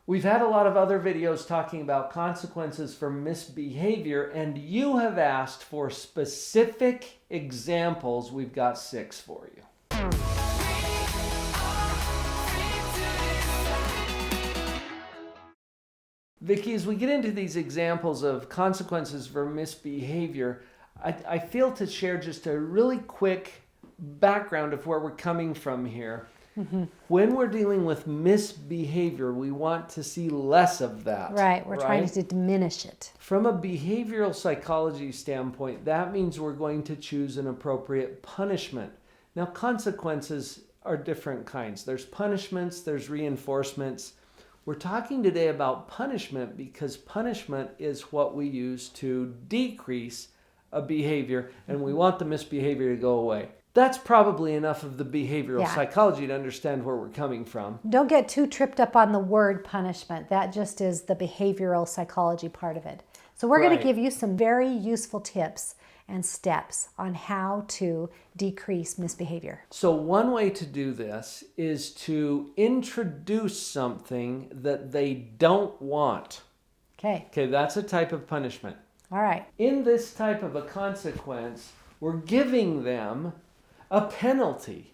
We've had a lot of other videos talking about consequences for misbehavior, and you have asked for specific examples. We've got 6 for you. Vicki, as we get into these examples of consequences for misbehavior, I feel to share just a really quick background of where we're coming from here. Mm-hmm. When we're dealing with misbehavior, we want to see less of that. Right, we're trying to diminish it. From a behavioral psychology standpoint, that means we're going to choose an appropriate punishment. Now, consequences are different kinds. There's punishments, there's reinforcements. We're talking today about punishment because punishment is what we use to decrease a behavior, and we want the misbehavior to go away. That's probably enough of the behavioral psychology to understand where we're coming from. Don't get too tripped up on the word punishment. That just is the behavioral psychology part of it. So we're going to give you some very useful tips and steps on how to decrease misbehavior. So one way to do this is to introduce something that they don't want. Okay, that's a type of punishment. All right. In this type of a consequence, we're giving them a penalty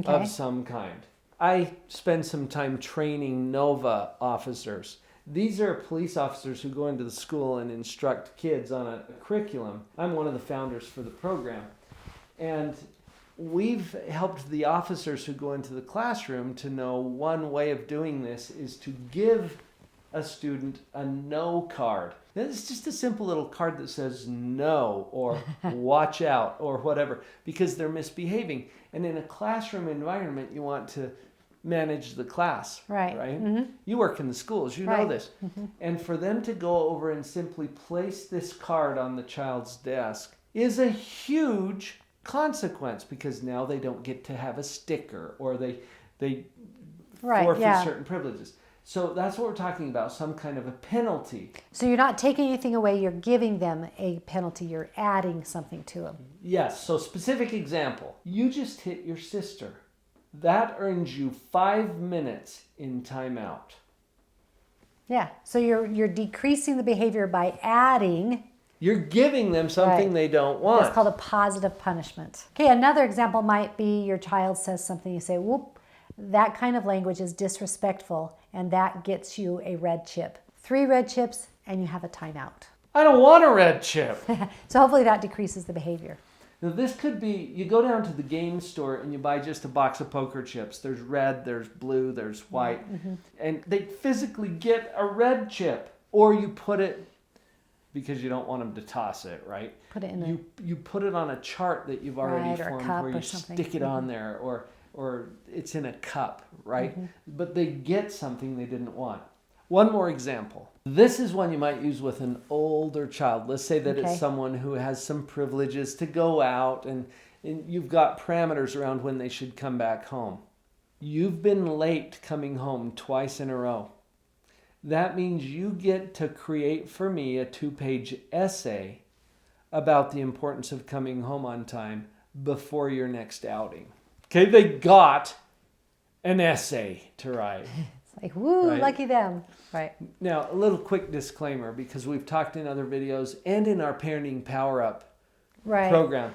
of some kind. I spend some time training NOVA officers. These are police officers who go into the school and instruct kids on a curriculum. I'm one of the founders for the program. And we've helped the officers who go into the classroom to know one way of doing this is to give a student a no card. Now, it's just a simple little card that says no or watch out or whatever because they're misbehaving. And in a classroom environment, you want to manage the class, right? Mm-hmm. You work in the schools, you know this. Mm-hmm. And for them to go over and simply place this card on the child's desk is a huge consequence because now they don't get to have a sticker or they forfeit certain privileges. So that's what we're talking about, some kind of a penalty. So you're not taking anything away, you're giving them a penalty, you're adding something to them. Yes, so specific example, you just hit your sister. That earns you 5 minutes in timeout. Yeah, so you're decreasing the behavior by adding. You're giving them something they don't want. That's called a positive punishment. Okay, another example might be your child says something, you say, whoop, that kind of language is disrespectful, and that gets you a red chip. 3 red chips, and you have a timeout. I don't want a red chip. So hopefully that decreases the behavior. Now this could be, you go down to the game store and you buy just a box of poker chips. There's red, there's blue, there's white. Mm-hmm. And they physically get a red chip. Or you put it, because you don't want them to toss it, right? Put it in you put it on a chart that you've already formed where you stick it on there. Or it's in a cup, right? Mm-hmm. But they get something they didn't want. One more example. This is one you might use with an older child. Let's say that it's someone who has some privileges to go out and you've got parameters around when they should come back home. You've been late coming home twice in a row. That means you get to create for me a 2-page essay about the importance of coming home on time before your next outing. Okay, they got an essay to write. Like, woo, lucky them. Right. Now, a little quick disclaimer, because we've talked in other videos and in our Parenting Power Up program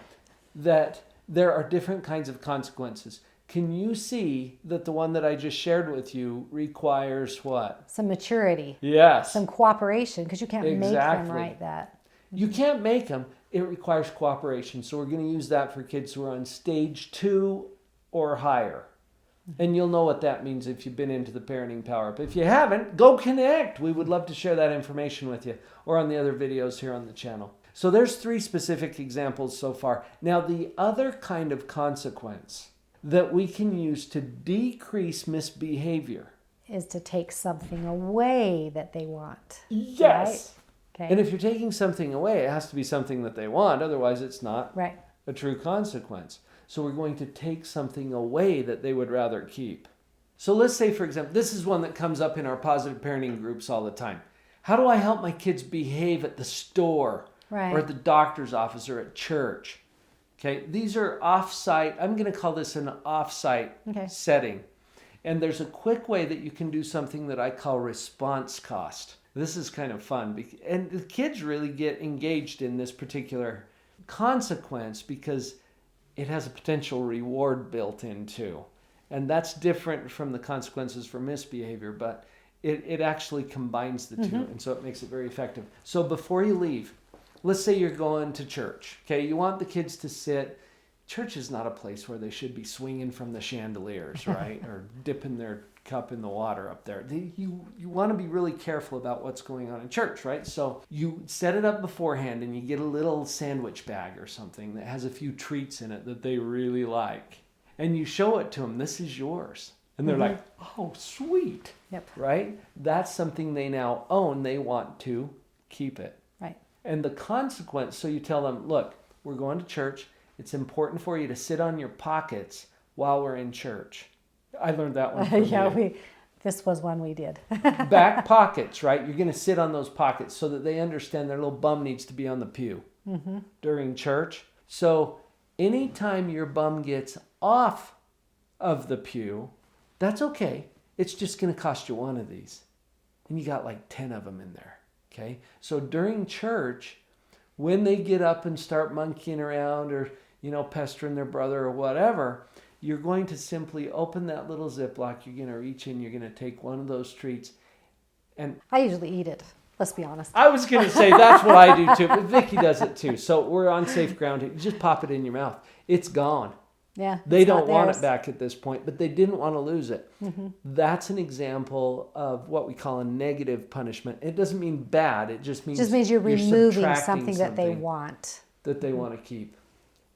that there are different kinds of consequences. Can you see that the one that I just shared with you requires what? Some maturity. Yes. Some cooperation, because you can't make them write that. You can't make them. It requires cooperation. So we're going to use that for kids who are on stage 2 or higher. And you'll know what that means if you've been into the Parenting Power Up. If you haven't, go connect. We would love to share that information with you or on the other videos here on the channel. So there's 3 specific examples so far. Now, the other kind of consequence that we can use to decrease misbehavior is to take something away that they want. Yes. Right? Okay. And if you're taking something away, it has to be something that they want. Otherwise, it's not right. a true consequence. So we're going to take something away that they would rather keep. So let's say, for example, this is one that comes up in our positive parenting groups all the time. How do I help my kids behave at the store or at the doctor's office or at church? Okay, these are off-site. I'm going to call this an off-site setting. And there's a quick way that you can do something that I call response cost. This is kind of fun. And the kids really get engaged in this particular consequence because it has a potential reward built in too. And that's different from the consequences for misbehavior, but it actually combines the two. And so it makes it very effective. So before you leave, let's say you're going to church. Okay, you want the kids to sit. Church is not a place where they should be swinging from the chandeliers, right? Or dipping their cup in the water up there. You want to be really careful about what's going on in church, right? So you set it up beforehand and you get a little sandwich bag or something that has a few treats in it that they really like. And you show it to them. This is yours. And they're like, oh, sweet. Yep. Right? That's something they now own. They want to keep it. Right. And the consequence, so you tell them, look, we're going to church. It's important for you to sit on your pockets while we're in church. I learned that one from you. This was one we did. Back pockets, right? You're going to sit on those pockets so that they understand their little bum needs to be on the pew during church. So anytime your bum gets off of the pew, that's okay. It's just going to cost you one of these. And you got like 10 of them in there, okay? So during church, when they get up and start monkeying around or, pestering their brother or whatever, you're going to simply open that little Ziploc. You're going to reach in. You're going to take one of those treats. And I usually eat it. Let's be honest. I was going to say that's what I do too, but Vicki does it too. So we're on safe ground here. You just pop it in your mouth. It's gone. Yeah. They don't want it back at this point, but they didn't want to lose it. That's an example of what we call a negative punishment. It doesn't mean bad. It just means you're removing subtracting something that they want. That they want to keep.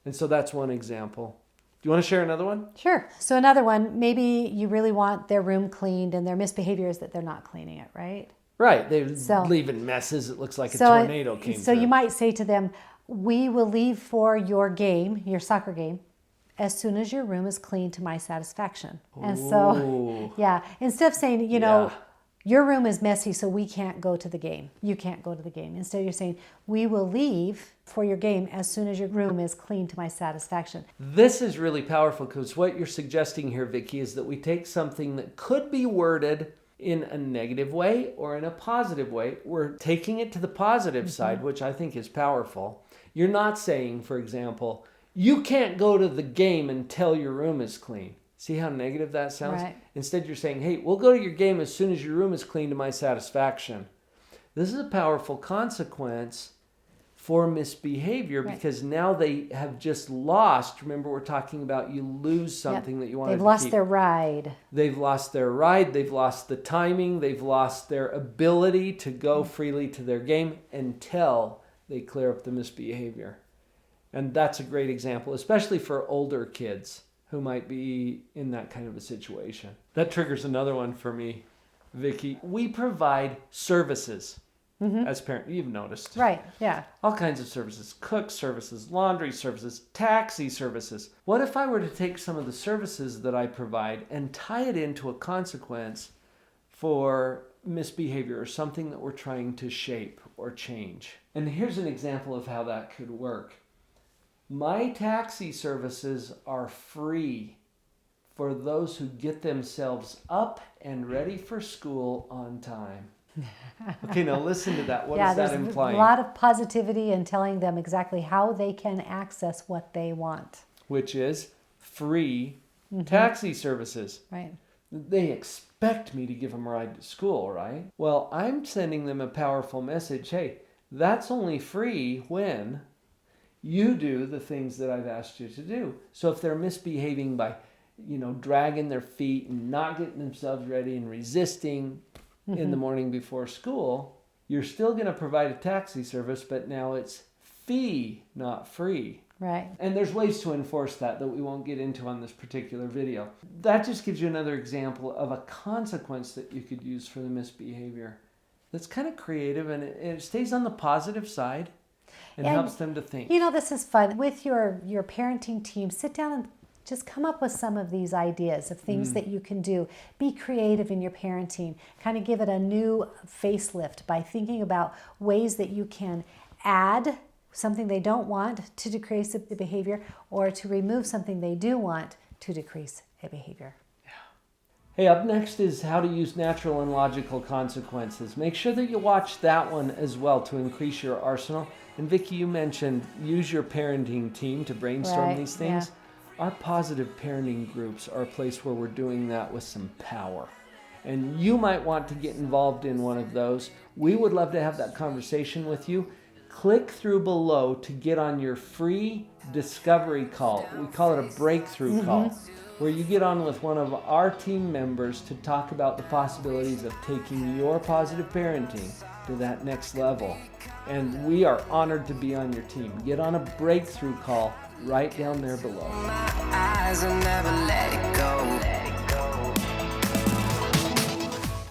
And so that's one example. Do you want to share another one? Sure. So another one, maybe you really want their room cleaned and their misbehavior is that they're not cleaning it, right? Right. They're leaving messes. It looks like a tornado came So through. you might say to them, we will leave for your game, your soccer game, as soon as your room is clean to my satisfaction. And so, instead of saying, your room is messy, so we can't go to the game. You can't go to the game. Instead, you're saying, we will leave for your game as soon as your room is clean to my satisfaction. This is really powerful because what you're suggesting here, Vicki, is that we take something that could be worded in a negative way or in a positive way. We're taking it to the positive side, which I think is powerful. You're not saying, for example, you can't go to the game until your room is clean. See how negative that sounds? Right. Instead, you're saying, hey, we'll go to your game as soon as your room is clean to my satisfaction. This is a powerful consequence for misbehavior because now they have just lost. Remember, we're talking about you lose something that you wanted to keep. They've lost their ride. They've lost their ride. They've lost the timing. They've lost their ability to go freely to their game until they clear up the misbehavior. And that's a great example, especially for older kids who might be in that kind of a situation. That triggers another one for me, Vicki. We provide services as parents. You've noticed. Right, yeah. All kinds of services. Cook services, laundry services, taxi services. What if I were to take some of the services that I provide and tie it into a consequence for misbehavior or something that we're trying to shape or change? And here's an example of how that could work. My taxi services are free for those who get themselves up and ready for school on time. Okay, now listen to that. What is that implying? A lot of positivity and telling them exactly how they can access what they want. Which is free taxi services. Right. They expect me to give them a ride to school, right? Well, I'm sending them a powerful message. Hey, that's only free when you do the things that I've asked you to do. So if they're misbehaving by, dragging their feet and not getting themselves ready and resisting in the morning before school, you're still going to provide a taxi service, but now it's fee, not free. Right. And there's ways to enforce that we won't get into on this particular video. That just gives you another example of a consequence that you could use for the misbehavior. That's kind of creative and it stays on the positive side. And helps them to think. This is fun. With your parenting team, sit down and just come up with some of these ideas of things that you can do. Be creative in your parenting. Kind of give it a new facelift by thinking about ways that you can add something they don't want to decrease the behavior or to remove something they do want to decrease a behavior. Hey, up next is how to use natural and logical consequences. Make sure that you watch that one as well to increase your arsenal. And Vicki, you mentioned use your parenting team to brainstorm these things. Our positive parenting groups are a place where we're doing that with some power. And you might want to get involved in one of those. We would love to have that conversation with you. Click through below to get on your free discovery call. We call it a breakthrough call, where you get on with one of our team members to talk about the possibilities of taking your positive parenting to that next level. And we are honored to be on your team. Get on a breakthrough call right down there below. My eyes will never let it go.